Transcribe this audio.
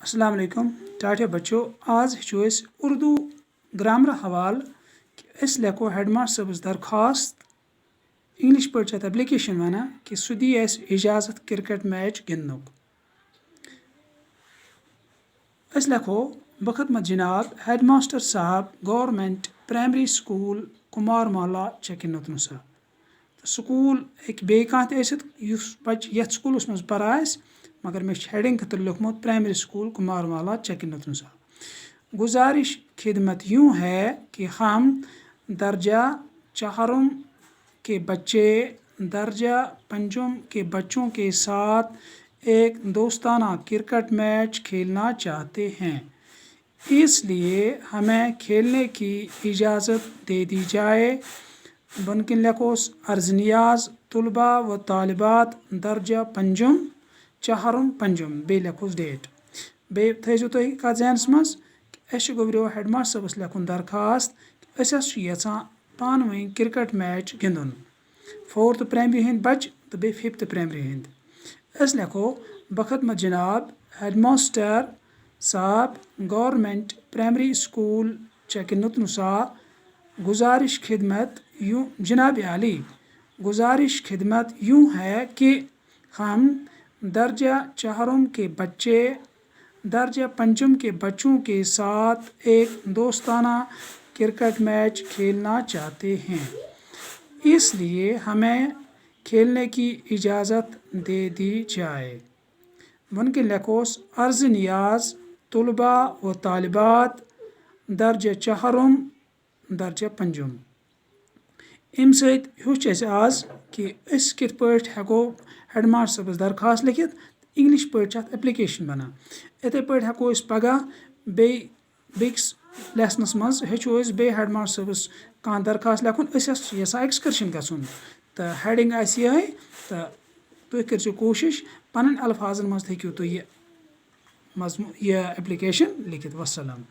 अस्सलाम वालेकुम टाटा बच्चों। आज हेचो अस उर्दू ग्रामर हवाल कि अस लेखो हेड मास्टर सबस दरखास्त इंग्लिश पे एप्लिकेशन वना कि सह दी अस इजाज़त क्रिकेट मैच गिंदनुक। अस लेखो बखदमत जनाब हेड मास्टर साहब गवर्नमेंट प्राइमरी स्कूल कुमार माला चकिनतनुसा। स्कूल हेक्के बे कहाँ ते आसित युस बच्चे यथ स्कूलस मज परान आसि, मगर मे हेडिंग खतर लिखमुत प्राइमरी स्कूल कुमार माला चकिनतनुसा। गुजारिश खिदमत यूँ है कि हम दर्जा चहारुम के बच्चे दर्जा पंजुम के बच्चों के साथ एक दोस्ताना क्रिकेट मैच खेलना चाहते हैं, इसलिए हमें खेलने की इजाज़त दे दी जाए। बनकिन लेखोस अर्ज नियाज तुलबा व तालिबात दर्जा पंजुम चहारुम पंजुम बे लेखोस डेट बे थो तुम कत जहनस मज कि गोब्रो हेड मास्टर सबस लेखुन दरखास्त कि यचान पान वन क्रिकेट मैच गिंदुन। 4th प्राइमरी हंद बच तो बे 5th प्राइमरी हंद। अस लेखो बखदमत जनाब हेड मास्टर साहब गवर्नमेंट प्राइमरी स्कूल चकिनतनुसा। गुजारिश खिदमत यूँ जनाब आली गुजारिश खिदमत यूँ है कि हम दर्जा चहारुम के बच्चे दर्जा पंचम के बच्चों के साथ एक दोस्ताना क्रिकेट मैच खेलना चाहते हैं, इसलिए हमें खेलने की इजाज़त दे दी जाए। बनकिन लेखोस अर्ज नियाज तुलबा व तालिबात दर्जा चहारुम दर्जा पंजुम। अम सच आज कि अस कित पट हेको हेड मास्टर सबस दरखास्त लिखित इंग्लिश पे एप्लिकेशन बना। इथे पे हेको पगह बेकिस लेसनस मज हेचो बे हेड मास्टर सबस कह दरखास्त लिखुन यसा एक्सकर्शन गछुन तो हेडिंग आस ये तो तुम करो कोशिश पन अल्फाजन मज हेक्यो तुम यह एप्लिकेशन लिखित। वस्सलाम।